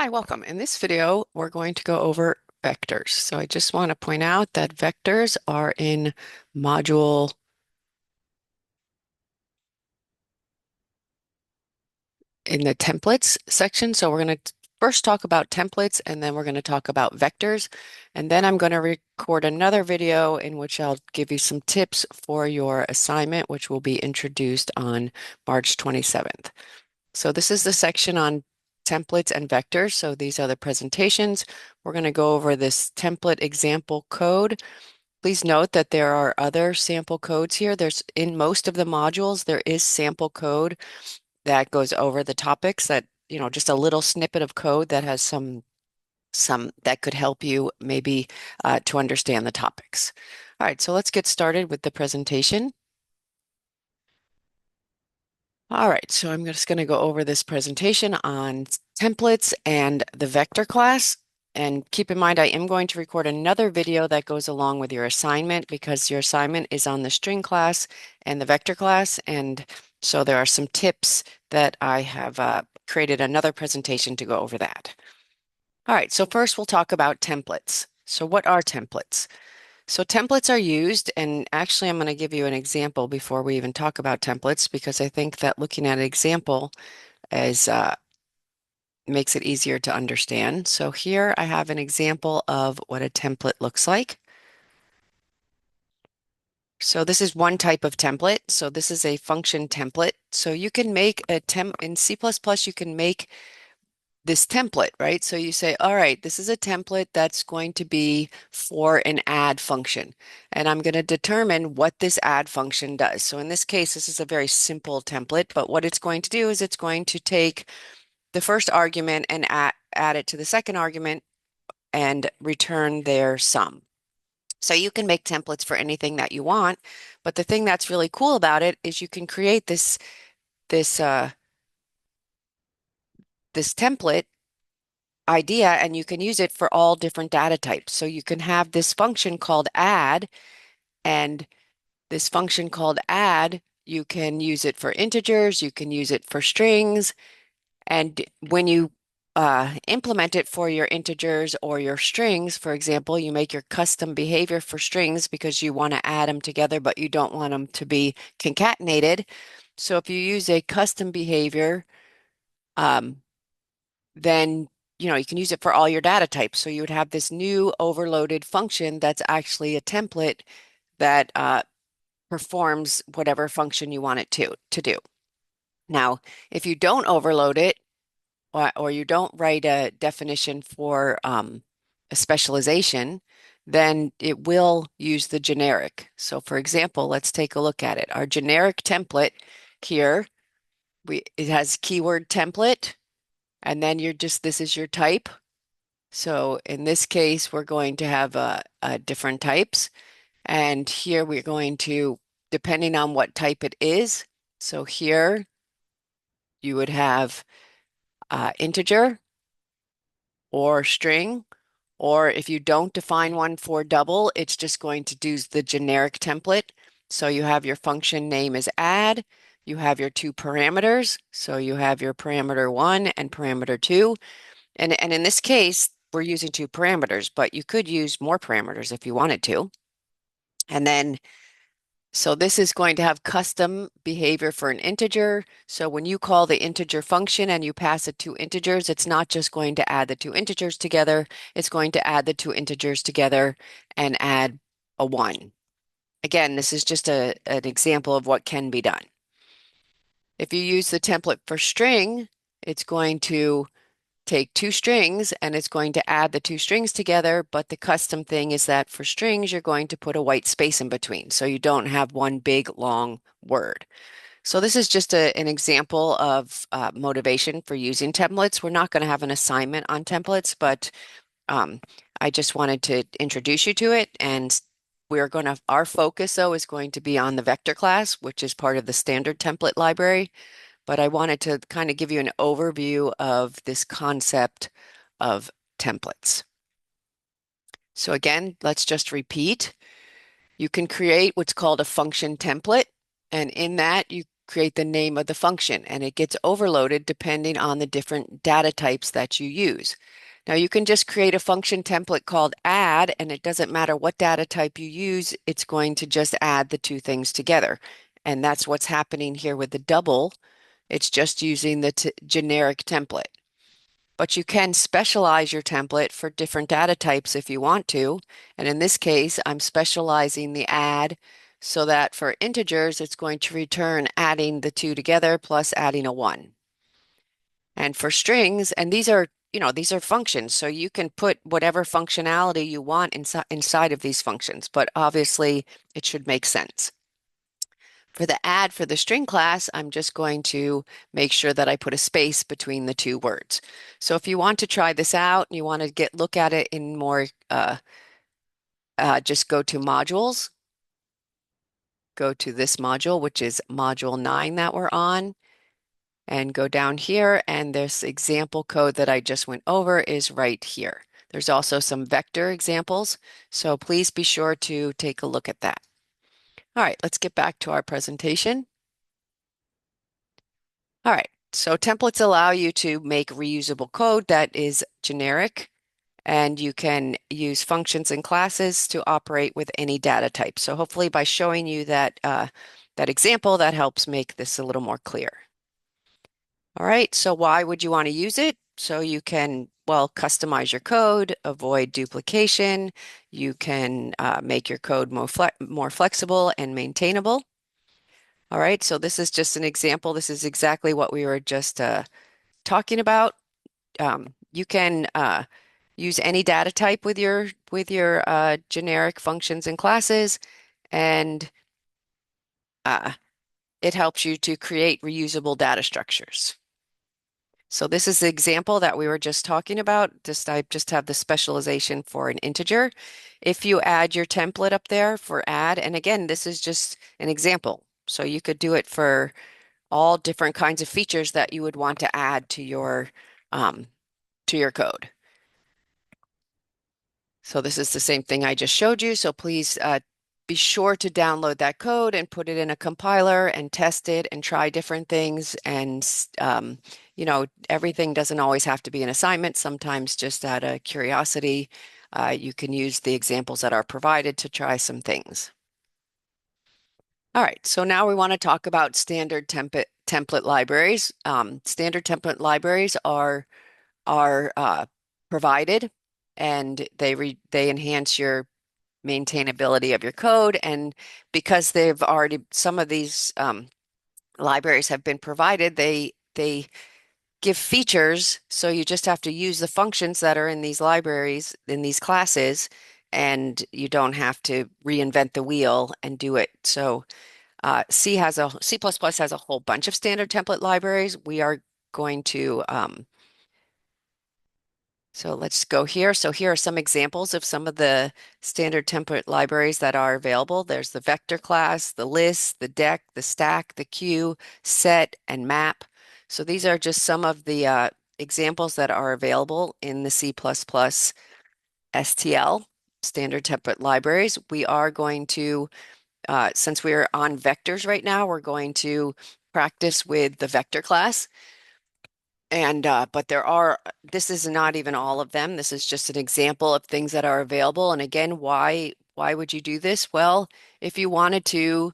Hi, welcome. In this video, we're going to go over vectors. So I just want to point out that vectors are in module in the templates section. So we're going to first talk about templates and then we're going to talk about vectors. And then I'm going to record another video in which I'll give you some tips for your assignment, which will be introduced on March 27th. So this is the section on templates and vectors. So these are the presentations. We're going to go over this template example code. Please note that there are other sample codes here. There's in most of the modules, there is sample code that goes over the topics that, just a little snippet of code that has some that could help you maybe to understand the topics. All right, so let's get started with the presentation. All right, so I'm just going to go over this presentation on templates and the vector class. And keep in mind, I am going to record another video that goes along with your assignment because your assignment is on the string class and the vector class. And so there are some tips that I have created another presentation to go over that. All right, so first we'll talk about templates. So what are templates? So templates are used, and actually I'm going to give you an example before we even talk about templates because I think that looking at an example is makes it easier to understand. So here I have an example of what a template looks like. So this is one type of template. So this is a function template. So you can make a temp in C++, you can make this template, right? So you say, all right, this is a template that's going to be for an add function. And I'm going to determine what this add function does. So in this case, this is a very simple template, but what it's going to do is it's going to take the first argument and add it to the second argument and return their sum. So you can make templates for anything that you want, but the thing that's really cool about it is you can create this this template idea and you can use it for all different data types. So you can have this function called add, and this function called add, you can use it for integers, you can use it for strings, and when you implement it for your integers or your strings, for example, you make your custom behavior for strings because you want to add them together, but you don't want them to be concatenated. So if you use a custom behavior, um, then you can use it for all your data types. So you would have this new overloaded function that's actually a template that performs whatever function you want it to do. Now, if you don't overload it, or you don't write a definition for a specialization, then it will use the generic. So for example, let's take a look at it. Our generic template here, it has keyword template, and then this is your type. So in this case, we're going to have different types. And here we're going to, depending on what type it is, so here you would have integer or string, or if you don't define one for double, it's just going to do the generic template. So you have your function name is add, you have your two parameters. So you have your parameter 1 and parameter 2. And in this case, we're using two parameters, but you could use more parameters if you wanted to. And then, so this is going to have custom behavior for an integer. So when you call the integer function and you pass it two integers, it's not just going to add the two integers together, it's going to add the two integers together and add a 1. Again, this is just an example of what can be done. If you use the template for string, it's going to take two strings and it's going to add the two strings together, but the custom thing is that for strings, you're going to put a white space in between, so you don't have one big long word. So this is just an example of motivation for using templates. We're not going to have an assignment on templates, but I just wanted to introduce you to it. And our focus though is going to be on the vector class, which is part of the standard template library. But I wanted to kind of give you an overview of this concept of templates. So again, let's just repeat. You can create what's called a function template. And in that, you create the name of the function, and it gets overloaded depending on the different data types that you use. Now you can just create a function template called add, and it doesn't matter what data type you use, it's going to just add the two things together. And that's what's happening here with the double. It's just using the generic template. But you can specialize your template for different data types if you want to. And in this case, I'm specializing the add so that for integers, it's going to return adding the two together plus adding a 1. And for strings, and these are functions, so you can put whatever functionality you want inside of these functions, but obviously it should make sense. For the add for the string class, I'm just going to make sure that I put a space between the two words. So if you want to try this out, you want to look at it in more, just go to modules, go to this module, which is module 9 that we're on, and go down here, and this example code that I just went over is right here. There's also some vector examples, so please be sure to take a look at that. All right, let's get back to our presentation. All right, so templates allow you to make reusable code that is generic, and you can use functions and classes to operate with any data type. So hopefully by showing you that, that example, that helps make this a little more clear. All right, so why would you want to use it? So you can, well, customize your code, avoid duplication. You can make your code more flexible and maintainable. All right, so this is just an example. This is exactly what we were just talking about. You can use any data type with your generic functions and classes, and it helps you to create reusable data structures. So this is the example that we were just talking about. I just have the specialization for an integer. If you add your template up there for add, and again, this is just an example. So you could do it for all different kinds of features that you would want to add to your code. So this is the same thing I just showed you. So please be sure to download that code and put it in a compiler and test it and try different things. And, everything doesn't always have to be an assignment. Sometimes just out of curiosity, you can use the examples that are provided to try some things. All right, so now we want to talk about standard template libraries. Standard template libraries are provided, and they enhance your maintainability of your code. And because some of these libraries have been provided, they give features, so you just have to use the functions that are in these libraries, in these classes, and you don't have to reinvent the wheel and do it. So C++ has a whole bunch of standard template libraries. We are going to so let's go here. So here are some examples of some of the standard template libraries that are available. There's the vector class, the list, the deck, the stack, the queue, set, and map. So these are just some of the examples that are available in the C++ STL standard template libraries. We are going to, since we're on vectors right now, we're going to practice with the vector class. And but this is not even all of them. This is just an example of things that are available. And again, why would you do this? Well, if you wanted to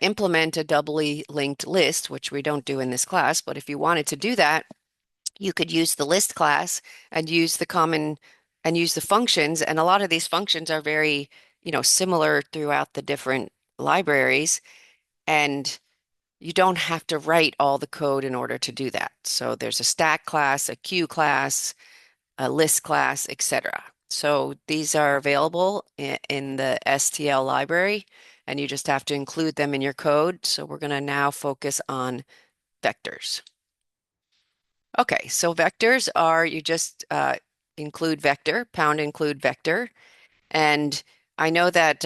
implement a doubly linked list, which we don't do in this class, but if you wanted to do that, you could use the list class and use the functions. And a lot of these functions are very, similar throughout the different libraries. And you don't have to write all the code in order to do that. So there's a stack class, a queue class, a list class, etc. So these are available in the STL library, and you just have to include them in your code. So we're going to now focus on vectors. Okay, so vectors are, you just include vector, pound include vector. And I know that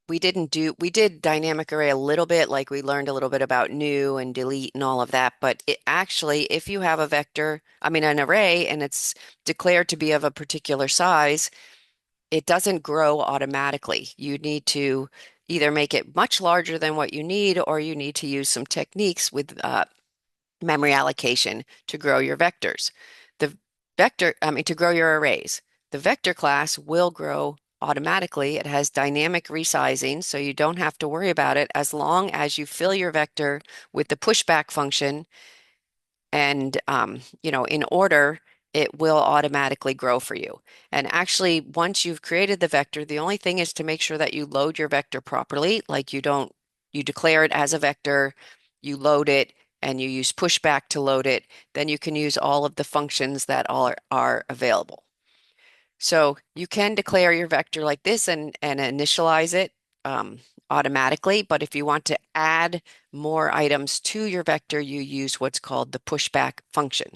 we did dynamic array a little bit, like we learned a little bit about new and delete and all of that. But it actually, if you have an array, and it's declared to be of a particular size, it doesn't grow automatically. You need to either make it much larger than what you need, or you need to use some techniques with memory allocation to grow your vectors. To grow your arrays. The vector class will grow automatically. It has dynamic resizing, so you don't have to worry about it as long as you fill your vector with the pushback function and in order, it will automatically grow for you. And actually, once you've created the vector, the only thing is to make sure that you load your vector properly. Like you declare it as a vector, you load it, and you use pushback to load it. Then you can use all of the functions that are available. So you can declare your vector like this and initialize it automatically. But if you want to add more items to your vector, you use what's called the pushback function.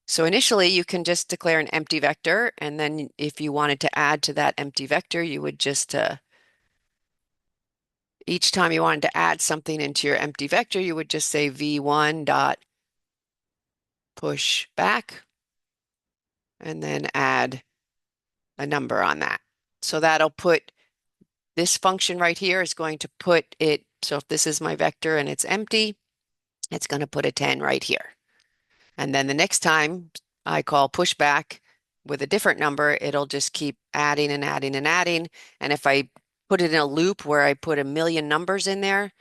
So initially, you can just declare an empty vector. And then if you wanted to add to that empty vector, you would just, each time you wanted to add something into your empty vector, you would just say v1 dot pushback and then add a number on that. So that'll put this function right here is going to put it, so if this is my vector and it's empty, it's going to put a 10 right here. And then the next time I call pushback with a different number, it'll just keep adding and adding and adding. And if I put it in a loop where I put a million numbers in there,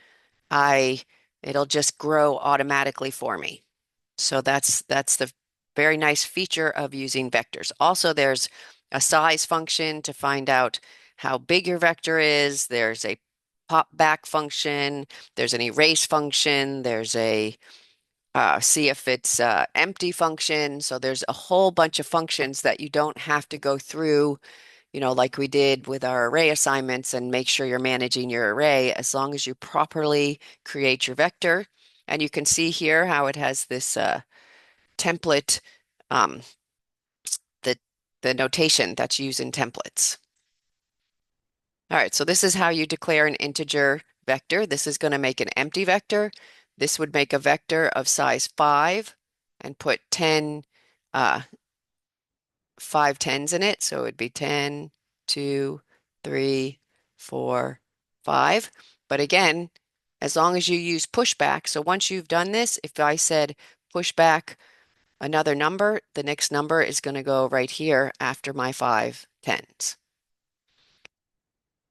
it'll just grow automatically for me. So that's the very nice feature of using vectors. Also, there's a size function to find out how big your vector is. There's a pop back function. There's an erase function. There's a see if it's empty function. So there's a whole bunch of functions that you don't have to go through, like we did with our array assignments, and make sure you're managing your array as long as you properly create your vector. And you can see here how it has this template, um, the, the notation that's used in templates. All right, so this is how you declare an integer vector. This is going to make an empty vector. This would make a vector of size 5 and put 10, 5 tens in it. So it would be 10, 2, 3, 4, 5. But again, as long as you use pushback, so once you've done this, if I said pushback another number, the next number is going to go right here after my 5 tens.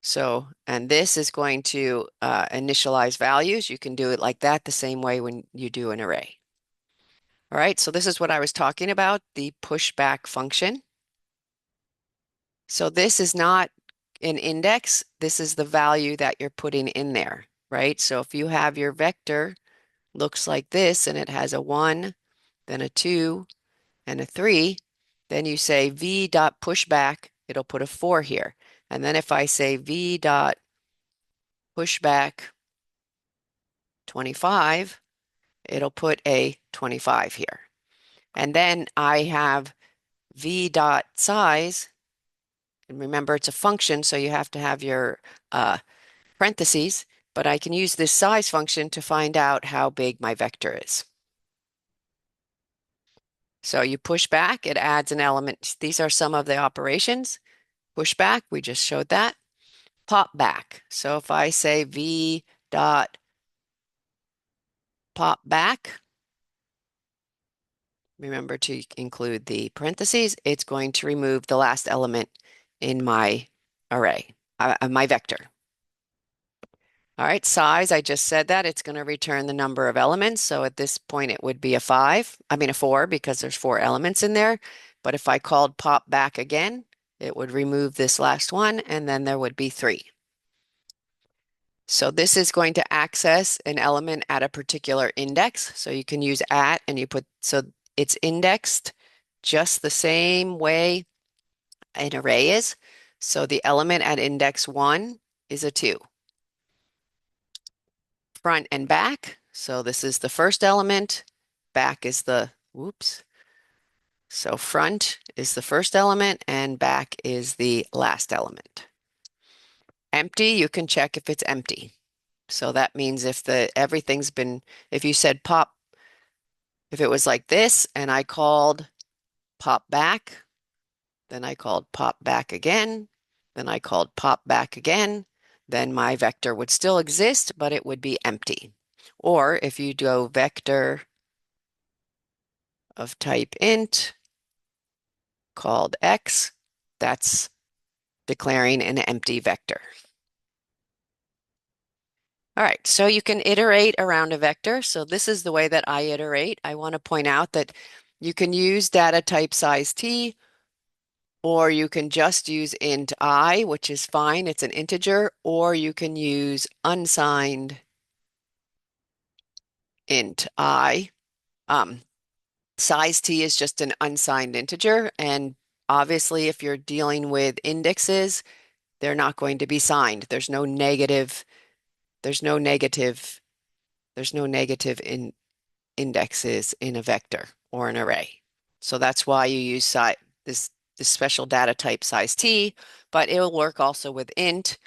So, and this is going to initialize values. You can do it like that the same way when you do an array. All right, so this is what I was talking about, the pushback function. So this is not an index. This is the value that you're putting in there, right? So if you have your vector looks like this and it has a 1, then a 2, and a 3, then you say v dot pushback, it'll put a 4 here. And then if I say v dot pushback 25, it'll put a 25 here. And then I have v dot size, and remember it's a function, so you have to have your parentheses, but I can use this size function to find out how big my vector is. So you push back, it adds an element. These are some of the operations. Push back, we just showed that. Pop back. So if I say v dot pop back, remember to include the parentheses, it's going to remove the last element in my array, my vector. All right, size, I just said that. It's going to return the number of elements. So at this point, it would be a 4, because there's 4 elements in there. But if I called pop back again, it would remove this last one, and then there would be 3. So this is going to access an element at a particular index. So you can use at, and so it's indexed just the same way an array is. So the element at index 1 is a 2. Front and back. So this is the first element. Back is so front is the first element and back is the last element. Empty, you can check if it's empty. So that means if if you said pop, if it was like this and I called pop back, then I called pop back again, then I called pop back again, then my vector would still exist, but it would be empty. Or if you go vector of type int called x, that's declaring an empty vector. All right, so you can iterate around a vector. So this is the way that I iterate. I want to point out that you can use data type size t, or you can just use int I, which is fine. It's an integer, or you can use unsigned int I. Size t is just an unsigned integer, and obviously if you're dealing with indexes, they're not going to be signed. There's no negative, there's no negative indexes in a vector or an array. So that's why you use this, this special data type size t, but it will work also with int.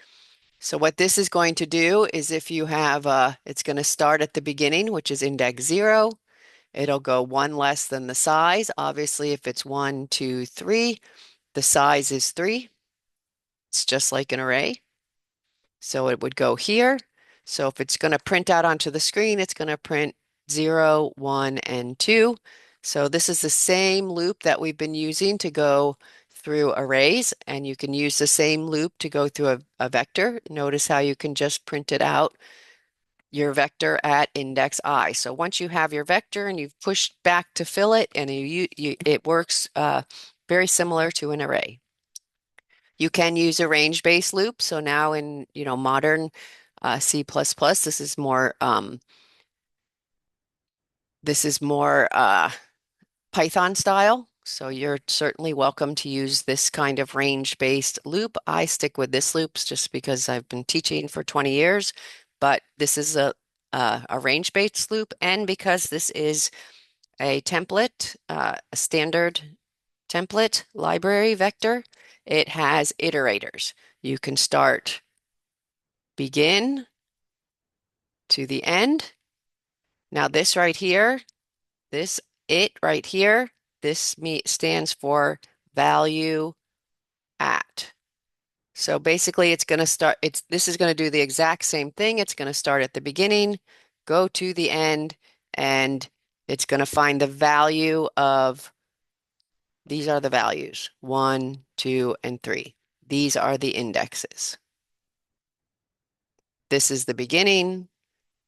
So what this is going to do is if you have, it's going to start at the beginning, which is index 0. It'll go one less than the size. Obviously, if it's 1, 2, 3, the size is 3. It's just like an array. So it would go here. So if it's going to print out onto the screen, it's going to print 0, 1, and 2. So this is the same loop that we've been using to go through arrays, and you can use the same loop to go through a vector. Notice how you can just print it out, your vector at index I. So once you have your vector and you've pushed back to fill it, and it works very similar to an array. You can use a range-based loop. So now in modern C++, this is more Python style. So you're certainly welcome to use this kind of range-based loop. I stick with this loops just because I've been teaching for 20 years, but this is a range-based loop, and because this is a template, a standard template library vector, it has iterators. You can start begin to the end. Now this right here, this it right here, this stands for value at. So basically it's going to start, this is going to do the exact same thing. It's going to start at the beginning, go to the end, and it's going to find the value of, these are the values, 1, 2, and 3. These are the indexes. This is the beginning,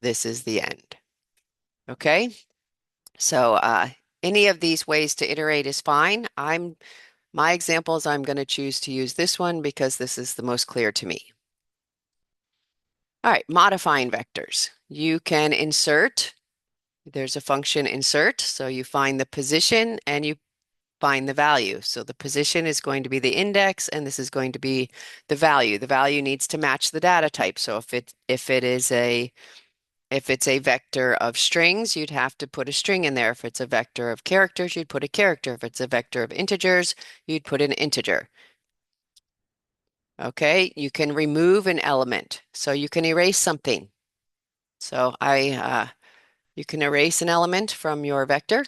this is the end. Okay? So any of these ways to iterate is fine. My examples, I'm going to choose to use this one because this is the most clear to me. All right, modifying vectors. You can insert. There's a function insert. So you find the position and you find the value. So the position is going to be the index, and this is going to be the value. The value needs to match the data type. So if it's a vector of strings, you'd have to put a string in there. If it's a vector of characters, you'd put a character. If it's a vector of integers, you'd put an integer. Okay, you can remove an element. So you can erase something. So you can erase an element from your vector.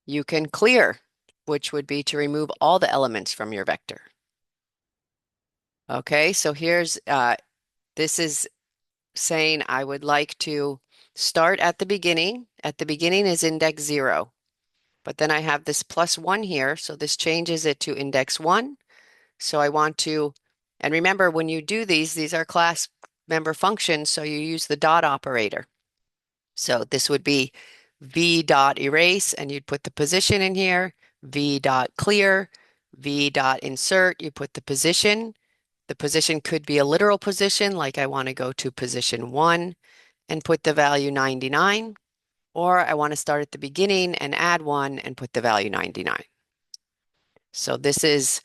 You can clear, which would be to remove all the elements from your vector. Okay, so this is saying I would like to start at the beginning. At the beginning is index 0, but then I have this +1 here, so this changes it to index 1. So I want to, and remember when you do these are class member functions, so you use the dot operator. So this would be v dot erase, and you'd put the position in here, v dot clear, v dot insert, you put the position. The position could be a literal position, like I want to go to position 1 and put the value 99, or I want to start at the beginning and add 1 and put the value 99. So this is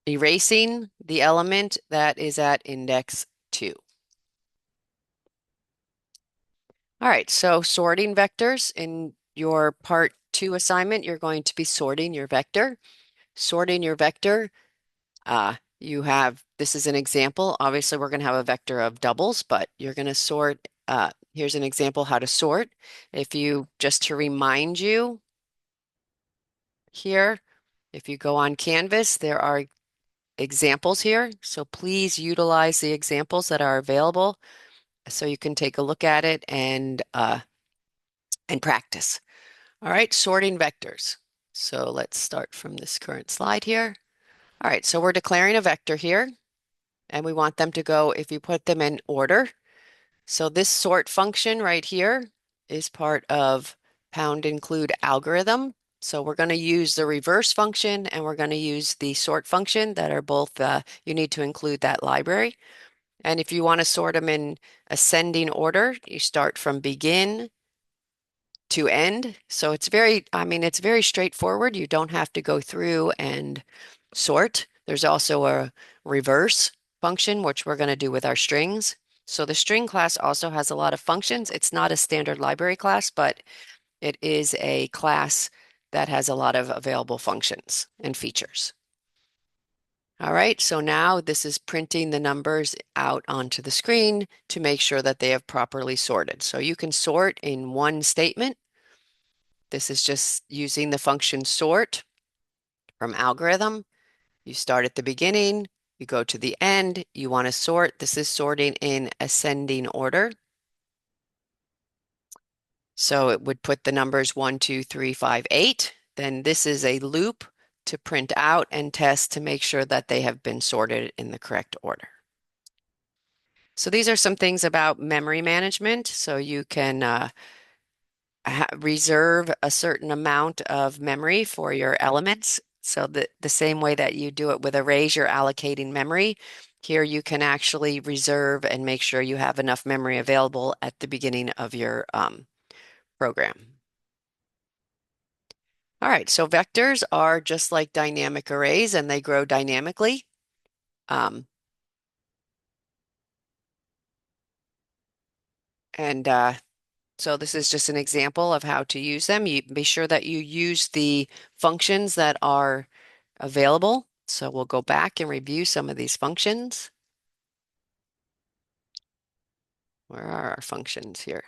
erasing the element that is at index 2. All right, so sorting vectors. In your part 2 assignment, you're going to be sorting your vector. Sorting your vector, this is an example. Obviously, we're going to have a vector of doubles, but you're going to sort. Here's an example how to sort. Just to remind you here, if you go on Canvas, there are examples here. So please utilize the examples that are available so you can take a look at it and practice. All right, sorting vectors. So let's start from this current slide here. All right, so we're declaring a vector here, and we want them to go, if you put them in order. So this sort function right here is part of pound include algorithm. So we're going to use the reverse function and we're going to use the sort function that are both, you need to include that library. And if you want to sort them in ascending order, you start from begin to end. So it's very, I mean, it's very straightforward. You don't have to go through and sort. There's also a reverse function, which we're going to do with our strings. So the string class also has a lot of functions. It's not a standard library class, but it is a class that has a lot of available functions and features. All right, so now this is printing the numbers out onto the screen to make sure that they have properly sorted. So you can sort in one statement. This is just using the function sort from algorithm. You start at the beginning, you go to the end, you want to sort. This is sorting in ascending order. So it would put the numbers 1, 2, 3, 5, 8. Then this is a loop to print out and test to make sure that they have been sorted in the correct order. So these are some things about memory management. So you can reserve a certain amount of memory for your elements. So the same way that you do it with arrays, you're allocating memory. Here you can actually reserve and make sure you have enough memory available at the beginning of your program. All right, so vectors are just like dynamic arrays and they grow dynamically. Um, and So this is just an example of how to use them. You be sure that you use the functions that are available. So we'll go back and review some of these functions. Where are our functions here?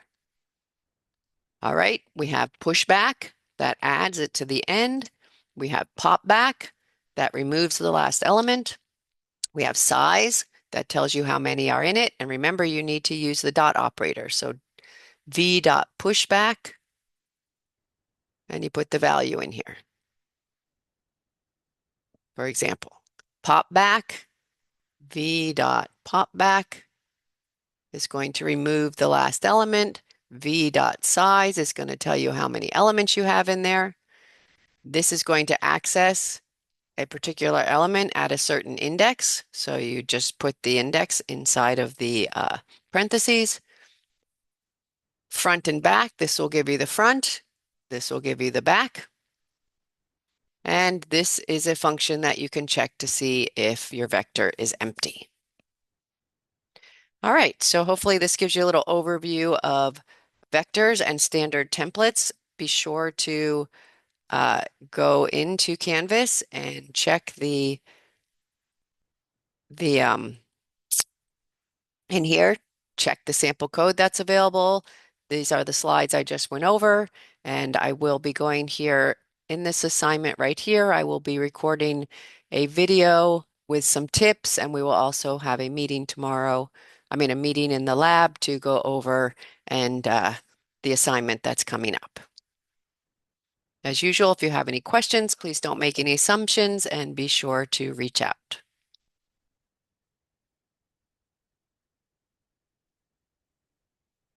All right, we have pushback that adds it to the end. We have popback that removes the last element. We have size that tells you how many are in it. And remember, you need to use the dot operator. So v dot pushback, and you put the value in here. For example, popback, v dot popback is going to remove the last element. V dot size is going to tell you how many elements you have in there. This is going to access a particular element at a certain index. So you just put the index inside of the parentheses. Front and back, this will give you the front. This will give you the back. And this is a function that you can check to see if your vector is empty. All right, so hopefully this gives you a little overview of vectors and standard templates. Be sure to go into Canvas and check the in here, check the sample code that's available. These are the slides I just went over, and I will be going here in this assignment right here. I will be recording a video with some tips, and we will also have a meeting tomorrow. I mean, a meeting in the lab to go over and the assignment that's coming up. As usual, if you have any questions, please don't make any assumptions and be sure to reach out.